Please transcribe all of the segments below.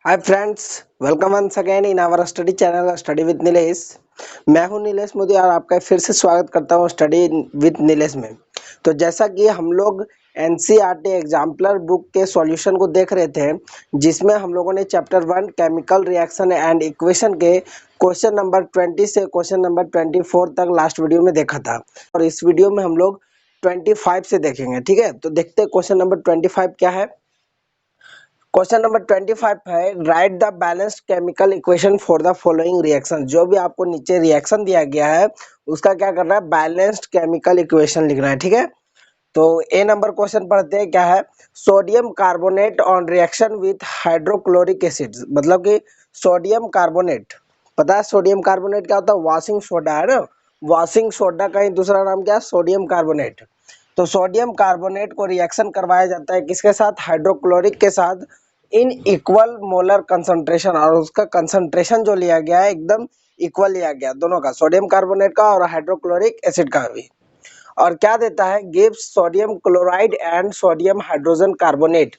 Hi friends, welcome once again in our study channel study with Nilesh. मैं हूं नीलेश मोदी और आपका फिर से स्वागत करता हूं स्टडी विद नीलेश में। तो जैसा कि हम लोग एनसीईआरटी एग्जाम्पलर बुक के सॉल्यूशन को देख रहे थे, जिसमें हम लोगों ने chapter 1 chemical reaction and equation के क्वेश्चन नंबर 20 से क्वेश्चन नंबर 24 तक लास्ट वीडियो में देखा था, और इस वीडियो में हम लोग 25 से देखेंगे। ठीक है, तो देखते हैं क्वेश्चन नंबर 25 क्या है। क्वेश्चन नंबर 25 है, right the balanced chemical equation for the following reaction. जो भी आपको नीचे रिएक्शन दिया गया है उसका क्या करना है, बैलेंस्ड केमिकल इक्वेशन लिखना है। ठीक है, तो ए नंबर क्वेश्चन पढ़ते हैं। क्या है, sodium carbonate on reaction with hydrochloric acid. मतलब कि सोडियम कार्बोनेट, पता है सोडियम कार्बोनेट क्या होता है, वॉशिंग सोडा है ना। वॉशिंग सोडा का ही दूसरा नाम क्या है, सोडियम कार्बोनेट। तो सोडियम कार्बोनेट को रिएक्शन करवाया जाता है किसके साथ, हाइड्रोक्लोरिक के साथ, इन इक्वल मोलर कंसंट्रेशन। और उसका कंसंट्रेशन जो लिया गया है एकदम इक्वल लिया गया, दोनों का, सोडियम कार्बोनेट का और हाइड्रोक्लोरिक एसिड का भी। और क्या देता है, gives sodium chloride and sodium hydrogen carbonate.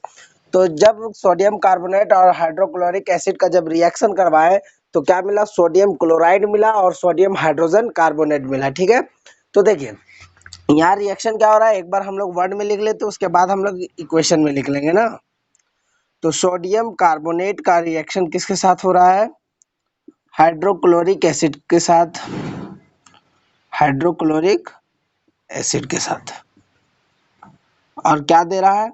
तो जब सोडियम कार्बोनेट और हाइड्रोक्लोरिक एसिड का जब रिएक्शन करवाए तो क्या मिला, सोडियम क्लोराइड मिला और सोडियम हाइड्रोजन कार्बोनेट मिला। ठीक है, तो देखिए यहाँ रिएक्शन क्या हो रहा है, एक बार हम लोग वर्ड में लिख लेते, उसके बाद हम लोग इक्वेशन में लिख लेंगे ना। तो सोडियम कार्बोनेट का रिएक्शन किसके साथ हो रहा है, हाइड्रोक्लोरिक एसिड के साथ, हाइड्रोक्लोरिक एसिड के साथ। और क्या दे रहा है,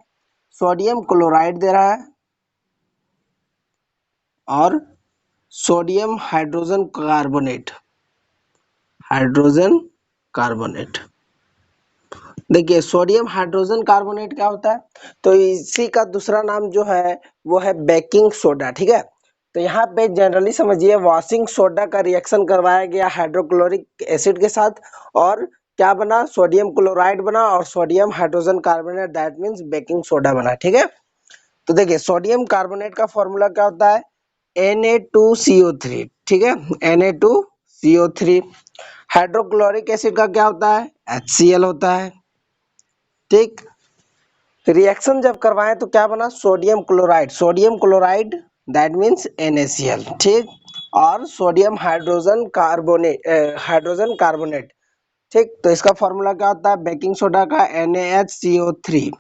सोडियम क्लोराइड दे रहा है और sodium hydrogen carbonate, hydrogen carbonate. देखिए सोडियम हाइड्रोजन कार्बोनेट क्या होता है, तो इसी का दूसरा नाम जो है वो है बेकिंग सोडा। ठीक है, तो यहाँ पे जनरली समझिए वॉशिंग सोडा का रिएक्शन करवाया गया हाइड्रोक्लोरिक एसिड के साथ, और क्या बना, सोडियम क्लोराइड बना और sodium hydrogen carbonate, that means baking soda बना। ठीक है, तो देखिए सोडियम कार्बोनेट का फॉर्मूला क्या होता है, Na2CO3। ठीक है, Na2CO3। हाइड्रोक्लोरिक एसिड का क्या होता है, HCl होता है। ठीक, रिएक्शन जब करवाएं तो क्या बना, sodium chloride, sodium chloride that means NaCl। ठीक, और sodium hydrogen carbonate, hydrogen carbonate. ठीक, तो इसका फॉर्मूला क्या होता है, बेकिंग सोडा का NaHCO3।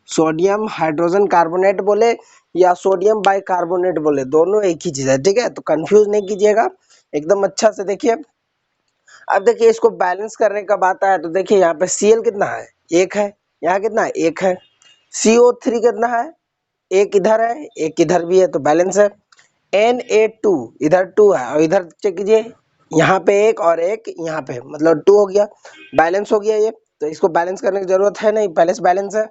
सोडियम हाइड्रोजन कार्बोनेट बोले या सोडियम बाइकार्बोनेट बोले, दोनों एक ही चीज है। ठीक है, तो कंफ्यूज नहीं कीजिएगा, एकदम अच्छा से देखिए। अब देखिए इसको बैलेंस करने का बात आया तो देखिए यहाँ पे Cl कितना है, एक है, यहाँ कितना है, एक है। CO3 कितना है, एक इधर है एक इधर भी है, तो बैलेंस है। Na2 इधर 2 है और इधर चेक कीजिए, यहाँ पे एक और एक यहाँ पे, मतलब 2 हो गया, बैलेंस हो गया ये। तो इसको बैलेंस करने की जरूरत है नहीं, पहले से बैलेंस है।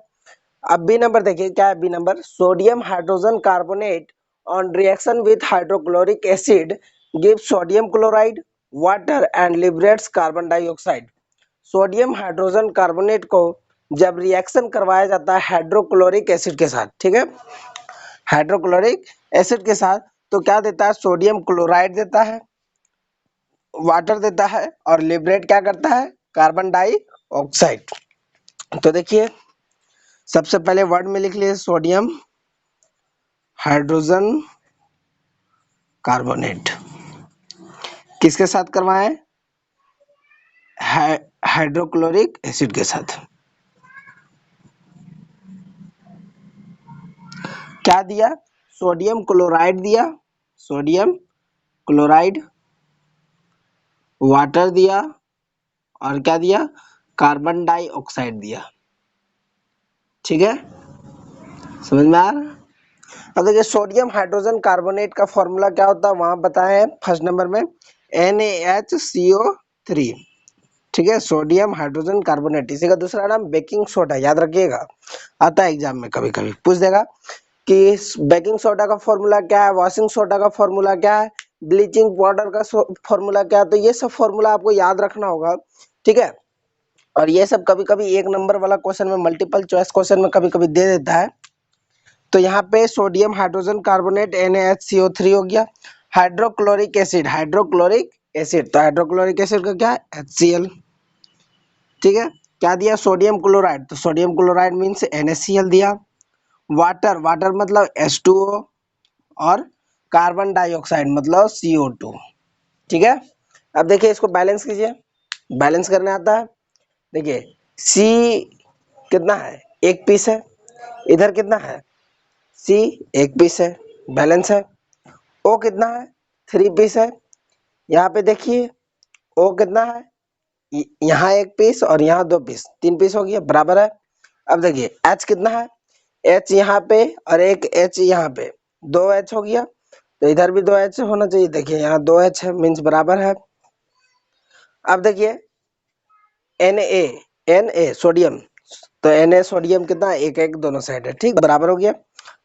अब बी नंबर देखिए, क्या है B number, sodium hydrogen carbonate on reaction with hydrochloric acid give sodium chloride water and liberates carbon dioxide. Sodium hydrogen carbonate को जब रिएक्शन करवाया जाता है हाइड्रोक्लोरिक एसिड के साथ, ठीक है, हाइड्रोक्लोरिक एसिड के साथ, तो क्या देता है, सोडियम क्लोराइड देता है, वाटर देता है, और लिबरेट क्या करता है, कार्बन डाइऑक्साइड। तो देखिए सबसे पहले वर्ड में लिख लिए सोडियम हाइड्रोजन कार्बोनेट, किसके साथ करवाएं, हाइड्रोक्लोरिक एसिड के साथ। क्या दिया, सोडियम क्लोराइड दिया, सोडियम क्लोराइड, वाटर दिया, और क्या दिया, कार्बन डाइऑक्साइड दिया। ठीक है, समझ में आ रहा है। अब देखिए सोडियम हाइड्रोजन कार्बोनेट का फॉर्मूला क्या होता है, वहां बताए फर्स्ट नंबर में NaHCO3। ठीक है, सोडियम हाइड्रोजन कार्बोनेट, इसी का दूसरा नाम बेकिंग सोडा, याद रखिएगा, आता है एग्जाम में कभी कभी पूछ देगा कि बेकिंग सोडा का फॉर्मूला क्या है, वॉशिंग सोडा का फॉर्मूला क्या है, ब्लीचिंग पाउडर का फॉर्मूला क्या है। तो ये सब फॉर्मूला आपको याद रखना होगा। ठीक है, और ये सब कभी कभी एक नंबर वाला क्वेश्चन में, मल्टीपल चॉइस क्वेश्चन में कभी कभी दे देता है। तो यहाँ पे सोडियम हाइड्रोजन कार्बोनेट NaHCO3 हो गया, हाइड्रोक्लोरिक एसिड, हाइड्रोक्लोरिक एसिड, तो हाइड्रोक्लोरिक एसिड का क्या है, HCl। ठीक है, क्या दिया, सोडियम क्लोराइड, तो सोडियम क्लोराइड मीन्स NaCl दिया, वाटर, वाटर मतलब H2O, और कार्बन डाइऑक्साइड मतलब CO2। ठीक है, अब देखिए इसको बैलेंस कीजिए, बैलेंस करने आता है। देखिए C कितना है, एक पीस है, इधर कितना है, C एक पीस है, बैलेंस है। O कितना है, 3 पीस है, यहाँ पे देखिए O कितना है, यहाँ एक पीस और यहाँ 2 पीस, 3 पीस हो गया, बराबर है। अब देखिए H कितना है, H यहाँ पे और एक H यहाँ पे, 2H हो गया, तो इधर भी 2H होना चाहिए। देखिए यहाँ 2H है, मीन्स बराबर है। अब देखिए Na सोडियम, तो Na सोडियम कितना, एक एक दोनों साइड है, ठीक, बराबर हो गया।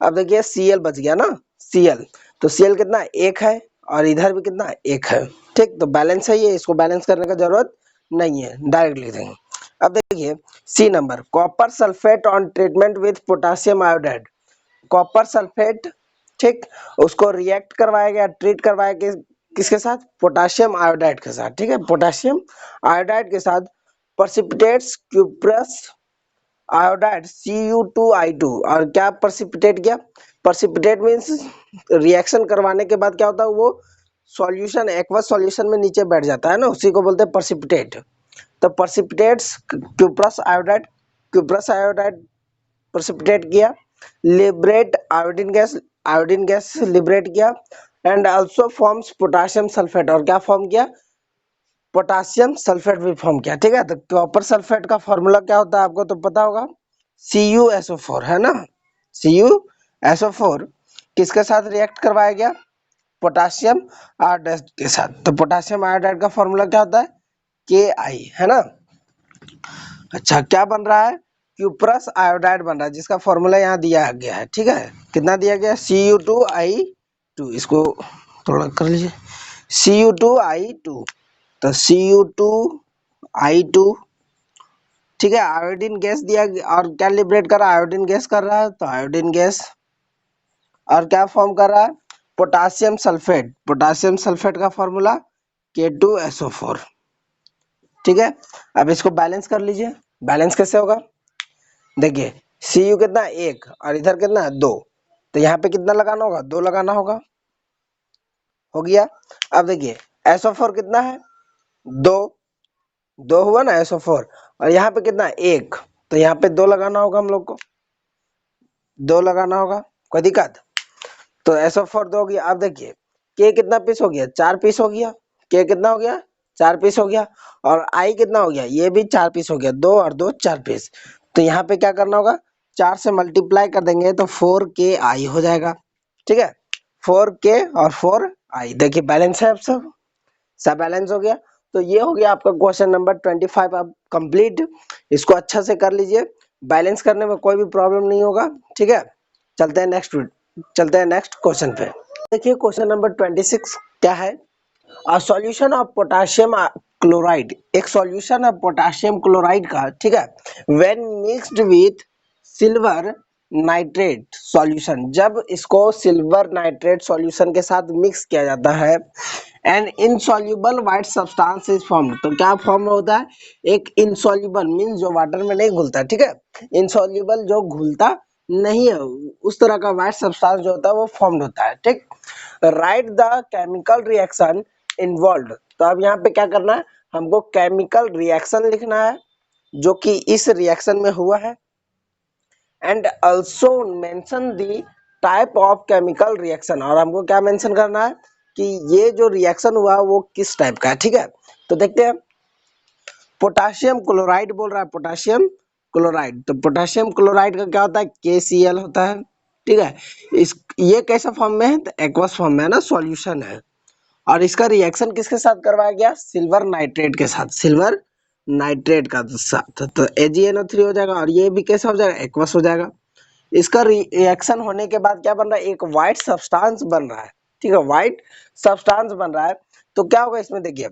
अब देखिए Cl बच गया ना, Cl, तो Cl कितना, एक है, और इधर भी कितना, एक है, ठीक, तो बैलेंस है ये, इसको बैलेंस करने का जरूरत नहीं है, डायरेक्ट लिख देंगे। अब देखिए C number, copper sulphate on treatment with potassium iodide, copper sulphate, ठीक, उसको रिएक्ट करवाया गया, ट्रीट करवाया गया किसके साथ, पोटासियम आयोडाइड के साथ, ठीक है, पोटासियम आयोडाइड के साथ प्रेसिपिटेट्स क्यूप्रस आयोडाइड Cu2I2, और क्या प्रेसिपिटेट किया, प्रेसिपिटेट मींस रिएक्शन करवाने के बाद क्या होता है, वो सॉल्यूशन एक्वस सॉल्यूशन में नीचे बैठ जाता है ना, उसी को बोलते हैं प्रेसिपिटेट। तो प्रेसिपिटेट्स क्यूप्रस आयोडाइड प्रेसिपिटेट किया, लिबरेट आयोडीन गैस लिबरेट किया, and also forms potassium sulphate, और क्या फॉर्म किया, पोटासियम सल्फेट भी फॉर्म किया, ठीक है। तो कॉपर सल्फेट का फॉर्मूला क्या होता है, आपको तो पता होगा, CuSO4 है ना, CuSO4 किसके साथ रिएक्ट करवाया गया, पोटासियम आयोडाइड के साथ, तो पोटासियम आयोडाइड का फॉर्मूला क्या होता है, Ki, है ना। अच्छा क्या बन रहा है, क्यूप्रस आयोडाइड बन रहा है, जिसका फॉर्मूला यहाँ दिया गया है, ठीक है, कितना दिया गया, Cu2I2, इसको थोड़ा कर लीजिए, Cu2I2, तो Cu2I2, ठीक है, आयोडीन गैस दिया और क्या लिबरेट कर रहा है, आयोडीन गैस कर रहा है, तो आयोडीन गैस, और क्या फॉर्म कर रहा है, पोटासियम सल्फेट, पोटासियम सल्फेट का फॉर्मूला K2SO4, ठीक है। अब इसको बैलेंस कर लीजिए, बैलेंस कैसे होगा, देखिए Cu कितना, एक, और इधर कितना है, 2, तो यहाँ पे कितना लगाना होगा, 2 लगाना होगा, हो गया। अब देखिए SO4 कितना है, 2, 2 हुआ ना SO4, और यहाँ पे कितना, एक, तो यहाँ पे 2 लगाना होगा, हम लोग को 2 लगाना होगा, कोई दिक्कत, तो SO4 2 हो गया। अब देखिए K कितना पीस हो गया, 4 पीस हो गया, K कितना हो गया, 4 पीस हो गया, और I कितना हो गया, ये भी 4 पीस हो गया, 2 और 2 4 पीस, तो यहाँ पे क्या करना होगा, 4 से मल्टीप्लाई कर देंगे तो 4KI हो जाएगा, ठीक है, 4K और 4I, देखिए बैलेंस है, अब सब बैलेंस हो गया। तो ये हो गया आपका क्वेश्चन नंबर 25 अब कंप्लीट, इसको अच्छा से कर लीजिए, बैलेंस करने में कोई भी प्रॉब्लम नहीं होगा, ठीक है। चलते हैं नेक्स्ट क्वेश्चन पे। देखिए क्वेश्चन नंबर 26 क्या है, a solution of potassium chloride, एक सॉल्यूशन है पोटासियम क्लोराइड का, ठीक है, when mixed with silver nitrate solution, जब इसको सिल्वर नाइट्रेट सॉल्यूशन के साथ मिक्स किया जाता है, and insoluble white substance is formed, तो क्या फॉर्म होता है, एक इनसॉल्युबल मींस जो वाटर में नहीं घुलता, ठीक है, इनसॉल्युबल जो घुलता नहीं है, उस तरह का व्हाइट सब्सटेंस जो होता है वो फॉर्म्ड होता है, ठीक। Right the chemical reaction involve, तो अब यहाँ पे क्या करना है, हमको केमिकल रिएक्शन लिखना है जो कि इस रिएक्शन में हुआ है, and also mention the type of chemical reaction, और हमको क्या मेंशन करना है कि ये जो रिएक्शन हुआ वो किस टाइप का है, ठीक है। तो देखते हैं, पोटासियम क्लोराइड बोल रहा है, पोटासियम क्लोराइड, तो पोटासियम क्लोराइड का क्या होता है, KCl होता है, ठीक है। इस ये कैसा फॉर्म में है, तो एक्वस फॉर्म में है ना, सॉल्यूशन है, और इसका रिएक्शन किसके साथ करवाया गया, सिल्वर नाइट्रेट के साथ, सिल्वर नाइट्रेट का साथ, तो AgNO3 हो जाएगा, और ये भी कैसा हो जाएगा, एक्वस हो जाएगा। इसका रिएक्शन होने के बाद क्या बन रहा है, एक व्हाइट सब्सटेंस बन रहा है, ठीक है, व्हाइट सब्सटेंस बन रहा है। तो क्या होगा इसमें, देखिए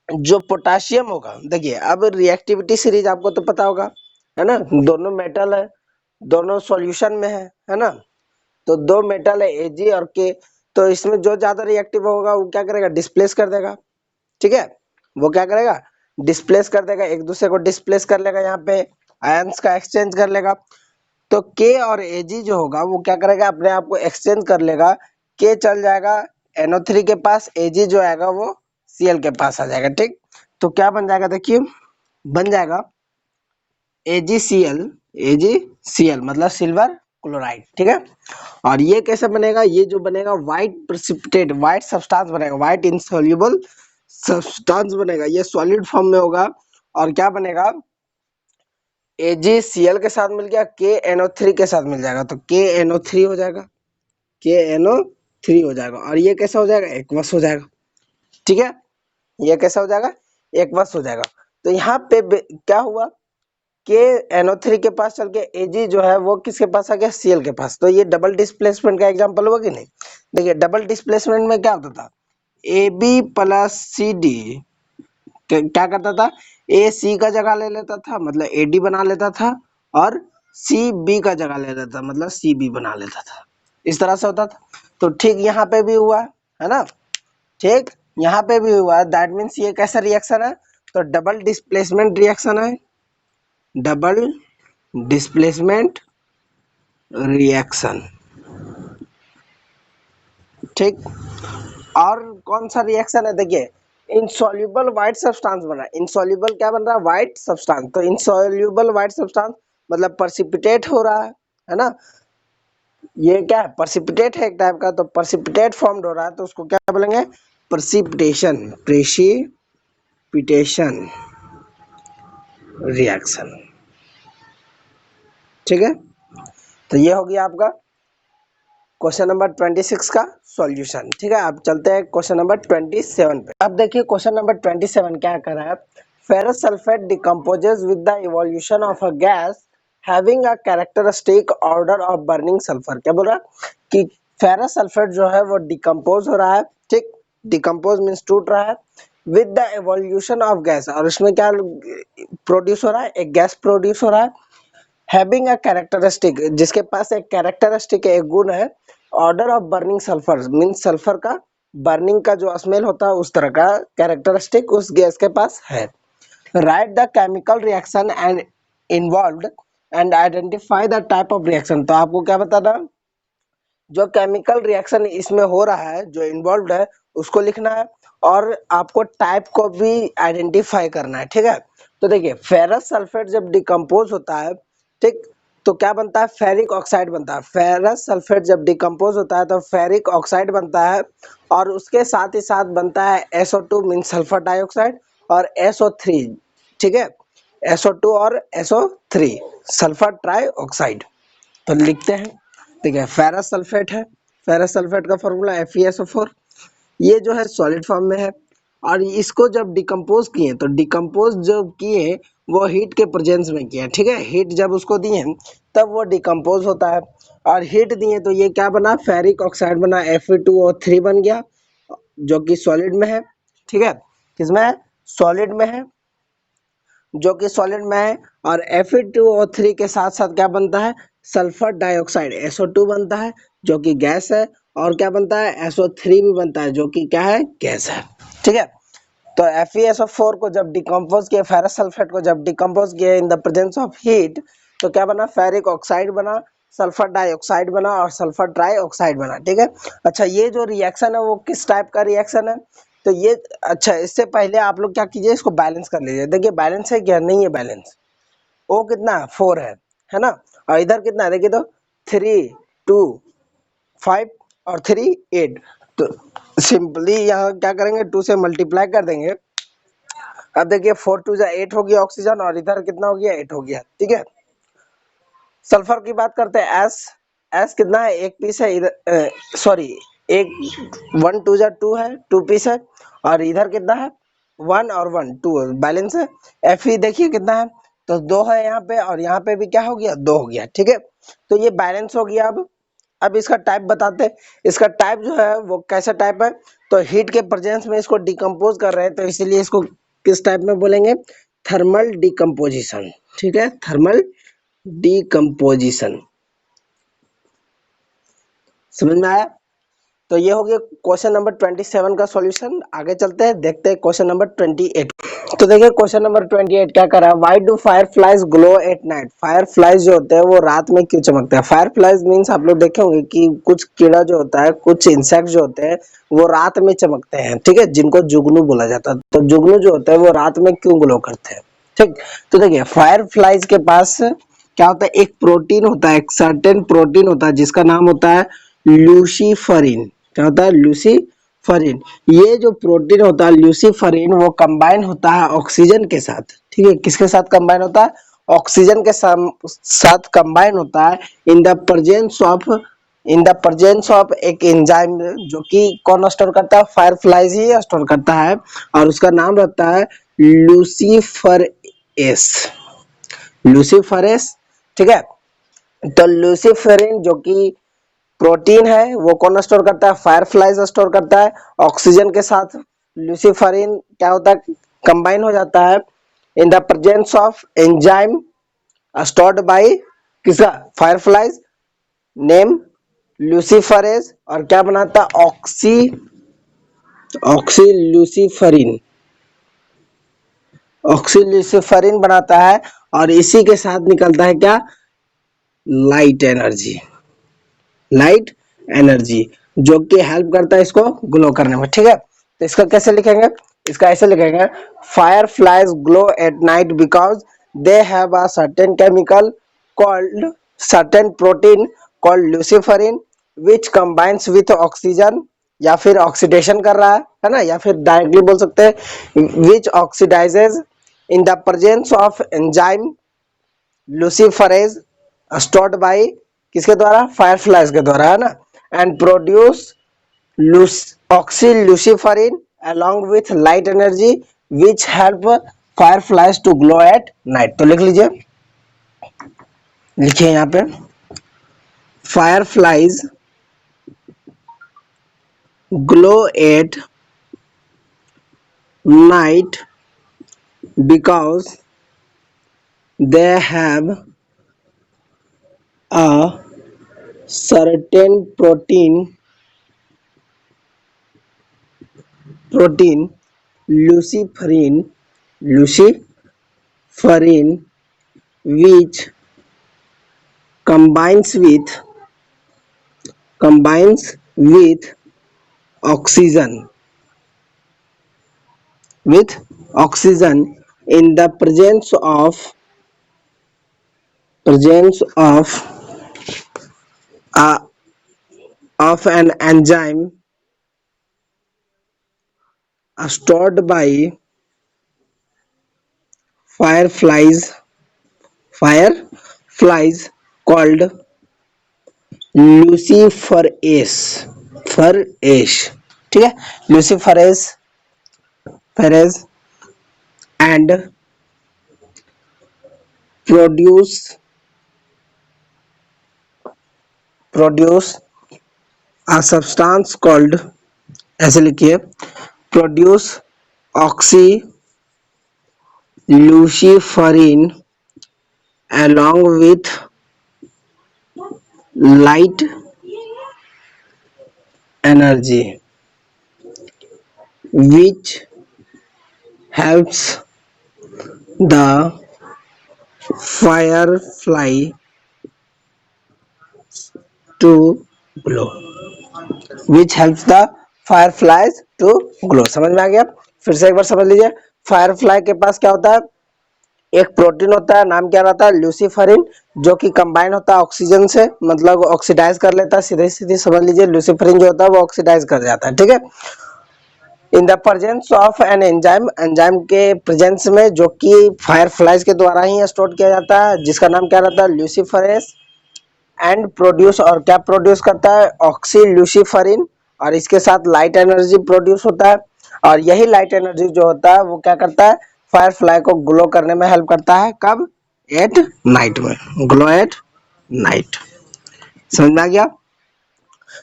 जो पोटासियम होगा, देखिए अब रिएक्टिविटी सीरीज आपको तो पता होगा, है ना, दोनों मेटल है, दोनों सॉल्यूशन में है ना, तो 2 मेटल है Ag और K, तो इसमें जो ज्यादा रिएक्टिव होगा वो क्या करेगा, डिस्प्लेस कर देगा, ठीक है, वो क्या करेगा, डिस्प्लेस कर देगा, एक दूसरे को डिस्प्लेस कर लेगा, यहाँ पे आयंस का एक्सचेंज कर लेगा, तो के और एजी जो होगा वो क्या करेगा, अपने आप को एक्सचेंज कर लेगा। के चल जाएगा NO3 के पास, एजी जो आएगा वो Cl के पास आ जाएगा। ठीक, तो क्या बन जाएगा, देखिए बन जाएगा AgCl, AgCl मतलब सिल्वर क्लोराइड। ठीक है, और ये कैसे बनेगा, ये जो बनेगा व्हाइट प्रेसिपिटेट, व्हाइट सब्सटेंस बनेगा, व्हाइट इनसॉल्युबल सब्सटेंस बनेगा। ये सॉलिड फॉर्म में होगा और क्या बनेगा, AgCl के साथ मिल गया, KNO3 के साथ मिल जाएगा तो KNO3 हो जाएगा, KNO3 हो जाएगा। और ये कैसा हो जाएगा, एक्वस हो जाएगा। ठीक है, ये कैसा हो जाएगा, एक्वस हो जाएगा। तो यहाँ पे क्या हुआ, KNO3 के पास चल के Ag जो है वो किसके पास आ गया, Cl के पास। तो ये डबल डिस्प्लेसमेंट का एग्जांपल हुआ कि नहीं। देखिए डबल डिस्प्लेसमेंट में क्या होता था, AB प्लस CD क्या करता था, A C का जगह ले लेता था मतलब AD बना लेता था, और C B का जगह ले लेता मतलब CB बना लेता था। इस तरह से होता था। तो ठीक यहाँ पे भी हुआ है ना, ठीक यहाँ पे भी हुआ। दैट मीन्स ये कैसा रिएक्शन है, तो डबल डिस्प्लेसमेंट रिएक्शन है, डबल डिस्प्लेसमेंट रिएक्शन। ठीक, और कौन सा रिएक्शन है, देखिए इनसॉल्युबल व्हाइट सब्सटेंस बना, इनसॉल्युबल क्या बन रहा है, व्हाइट सब्सटेंस। तो इनसॉल्युबल व्हाइट सब्सटेंस मतलब प्रेसिपिटेट हो रहा है ना, ये क्या है, प्रेसिपिटेट है एक टाइप का। तो प्रेसिपिटेट फॉर्म्ड हो रहा है तो उसको क्या बोलेंगे, प्रेसिपिटेशन, प्रेसिपिटेशन रिएक्शन। ठीक है, तो ये हो गया आपका क्वेश्चन नंबर 26 का सॉल्यूशन। ठीक है, अब चलते हैं क्वेश्चन नंबर 27 पे। अब देखिए क्वेश्चन नंबर 27 क्या कर रहा है, ferrous sulphate decomposes with the evolution of a gas having a characteristic order of burning sulphur. क्या बोल रहा है कि फेरस सल्फेट जो है वो डिकम्पोज हो रहा है। ठीक, डिकम्पोज मीन्स टूट रहा है with the evolution of gas, और इसमें क्या प्रोड्यूस हो रहा है, एक गैस प्रोड्यूस हो रहा है। हैविंग अ कैरेक्टरिस्टिक, जिसके पास एक कैरेक्टरिस्टिक एक गुण है, order of burning sulphur means sulphur का बर्निंग का जो स्मेल होता है उस तरह का कैरेक्टरिस्टिक उस गैस के पास है। Right the chemical reaction and involved and identify the type of reaction. तो आपको क्या बताना, जो केमिकल रिएक्शन इसमें हो रहा है, जो इन्वॉल्व है उसको लिखना है, और आपको टाइप को भी आइडेंटिफाई करना है। ठीक है, तो देखिए फेरस सल्फेट जब डिकम्पोज होता है, ठीक, तो क्या बनता है, फेरिक ऑक्साइड बनता है। फेरस सल्फेट जब डिकम्पोज होता है तो फेरिक ऑक्साइड बनता है, और उसके साथ ही साथ बनता है SO2 मीन सल्फर डाइऑक्साइड, और SO3। ठीक है, SO2 और SO3 सल्फर ट्राई ऑक्साइड। तो लिखते हैं, ठीक है, फेरस सल्फेट है, फेरस सल्फेट का फॉर्मूला FeSO4। ये जो है सॉलिड फॉर्म में है, और इसको जब डिकम्पोज किए, तो डिकम्पोज जब किए वो हीट के प्रेजेंस में किए। ठीक है, हीट जब उसको दिए तब वो डिकम्पोज होता है, और हीट दिए तो ये क्या बना, फेरिक ऑक्साइड बना, Fe2O3 बन गया, जो कि सॉलिड में है। ठीक है, किसमें है, सॉलिड में है, जो कि सॉलिड में है। और Fe2O3 के साथ साथ क्या बनता है, सल्फर डाइऑक्साइड SO2 बनता है जो कि गैस है, और क्या बनता है, SO3 भी बनता है जो कि क्या है, गैस है। ठीक है, तो FeSO4 को जब डिकम्पोज किया, फेरस सल्फेट को जब डिकम्पोज किया इन द प्रेजेंस ऑफ हीट, तो क्या बना, फेरिक ऑक्साइड बना, सल्फर डाइऑक्साइड बना, और सल्फर ट्राई ऑक्साइड बना। ठीक है, अच्छा ये जो रिएक्शन है वो किस टाइप का रिएक्शन है, तो ये, अच्छा इससे पहले आप लोग क्या कीजिए, इसको बैलेंस कर लीजिए। देखिए बैलेंस है क्या, नहीं है बैलेंस, ओ कितना है, 4 है ना, और इधर कितना है, देखिए तो 3 2 5 और 3 8। तो सिंपली यहाँ क्या करेंगे, 2 से मल्टीप्लाई कर देंगे। अब देखिए 4 2 8 हो गया ऑक्सीजन, और इधर कितना हो गया, 8 हो गया। ठीक है, सल्फर की बात करते हैं, एस कितना है, एक पीस है इधर, सॉरी एक 1 2 है, 2 पीस है, और इधर कितना है, 1 और 1 2 बैलेंस है। Fe देखिए कितना है, तो 2 है यहाँ पे, और यहाँ पे भी क्या हो गया, 2 हो गया। ठीक है, तो ये बैलेंस हो गया। अब इसका टाइप बताते हैं। इसका टाइप जो है वो कैसा टाइप है, तो हीट के प्रेजेंस में इसको डिकम्पोज कर रहे हैं, तो इसीलिए इसको किस टाइप में बोलेंगे, थर्मल डिकम्पोजिशन। ठीक है, थर्मल डिकम्पोजिशन, समझ में आया। तो ये हो गया क्वेश्चन नंबर 27 का सॉल्यूशन। आगे चलते हैं, देखते हैं क्वेश्चन नंबर 28। तो देखिए क्वेश्चन नंबर 28 क्या कर रहा है, why do fire flies glow at night. Fire flies जो होते हैं वो रात में क्यों चमकते हैं। फायर फ्लाइज मीन्स आप लोग देखे होंगे कि कुछ कीड़ा जो होता है, कुछ इंसेक्ट जो होते हैं वो रात में चमकते हैं, ठीक है, जिनको जुगनू बोला जाता है। तो जुगनू जो होते हैं वो रात में क्यों ग्लो करते हैं, ठीक। तो देखिए फायर फ्लाइज के पास क्या होता है, एक प्रोटीन होता है, एक सर्टेन प्रोटीन होता है जिसका नाम होता है ल्यूसीफरिन। क्या होता है, ल्यूसीफरिन। ये जो प्रोटीन होता है ल्यूसीफरिन वो कंबाइन होता है ऑक्सीजन के साथ, ठीक है। किसके साथ कंबाइन होता है, ऑक्सीजन के साथ कंबाइन होता है इन द प्रेजेंस ऑफ एक एंजाइम, जो कि कौन स्टोर करता है, फायर फ्लाइज ही स्टोर करता है, और उसका नाम रहता है लूसीफरेस। लूसीफरेस, ठीक है। तो लूसीफेरिन जो कि प्रोटीन है वो कौन स्टोर करता है, फायर फ्लाइज स्टोर करता है ऑक्सीजन के साथ। लूसीफेरिन क्या होता है, कंबाइन हो जाता है इन the presence of enzyme stored bye किसका, फायर फ्लाइज, नेम लूसीफरेज, और क्या बनाता है, ऑक्सील्यूसीफेरिन, ऑक्सील्यूसीफेरिन बनाता है। और इसी के साथ निकलता है क्या, लाइट एनर्जी, लाइट एनर्जी, जो कि हेल्प करता है इसको ग्लो करने में, ठीक है। तो इसका कैसे लिखेंगे, इसका ऐसे लिखेंगे, fireflies glow at night because they have a certain chemical called, certain protein called luciferin which combines with oxygen, या फिर ऑक्सीडेशन कर रहा है ना, या फिर डायरेक्टली बोल सकते हैं which oxidises in the presence of enzyme luciferase stored by किसके द्वारा, फायर फ्लाइज के द्वारा, है ना, and produce oxyluciferin along with light energy which help fireflies to glow at night। तो लिख लीजिए, लिखिए यहाँ पे, fireflies glow at night because they have a certain protein luciferin which combines with oxygen with oxygen in the presence uh, of an enzyme stored by fireflies fireflies called luciferase फरेस, ठीक है, luciferase फेरेज and produce a substance called, ऐसे लिखिए, produce oxy luciferin along with light energy which helps the firefly to glow, which helps the fireflies to glow। समझ में आ गया, फिर से एक बार समझ लीजिए। फायरफ्लाई के पास क्या होता है, एक प्रोटीन होता है, नाम क्या रहता है, ल्यूसीफरिन, जो कि कंबाइन होता है ऑक्सीजन से, मतलब ऑक्सीडाइज कर लेता है, सीधे सीधे समझ लीजिए, ल्यूसीफरिन जो होता है वो ऑक्सीडाइज कर जाता है, ठीक है। इन the presence of an enzyme, enzyme के प्रेजेंस में, जो कि फायर फ्लाइज के द्वारा ही स्टोर किया जाता है, जिसका नाम क्या रहता है, ल्यूसीफरेस, एंड प्रोड्यूस, और क्या प्रोड्यूस करता है, ऑक्सी ल्यूसीफरिन, और इसके साथ लाइट एनर्जी प्रोड्यूस होता है। और यही लाइट एनर्जी जो होता है वो क्या करता है, फायर फ्लाई को ग्लो करने में हेल्प करता है, कब, एट नाइट में, ग्लो एट नाइट। समझ में आ गया।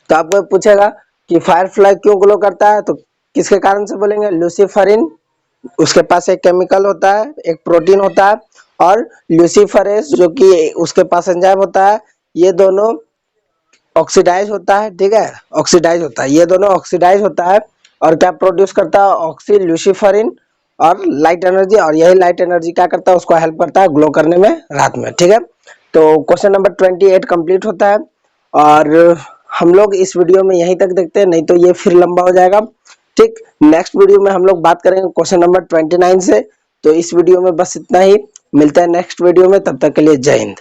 तो आपको पूछेगा कि फायर फ्लाई क्यों ग्लो करता है, तो किसके कारण से बोलेंगे, लूसीफरिन, उसके पास एक केमिकल होता है, एक प्रोटीन होता है, और ल्यूसीफरेस जो कि उसके पास एंजाइम होता है, ये दोनों ऑक्सीडाइज होता है, ठीक है, ऑक्सीडाइज होता है, ये दोनों ऑक्सीडाइज होता है, और क्या प्रोड्यूस करता है, ऑक्सी ल्यूसीफरिन, और लाइट एनर्जी, और यही लाइट एनर्जी क्या करता है, उसको हेल्प करता है ग्लो करने में रात में। ठीक है, तो क्वेश्चन नंबर 28 कंप्लीट होता है। और हम लोग इस वीडियो में यहीं तक देखते हैं, नहीं तो ये फिर लंबा हो जाएगा। ठीक, नेक्स्ट वीडियो में हम लोग बात करेंगे क्वेश्चन नंबर 29 से। तो इस वीडियो में बस इतना ही, मिलता है नेक्स्ट वीडियो में, तब तक के लिए जय हिंद।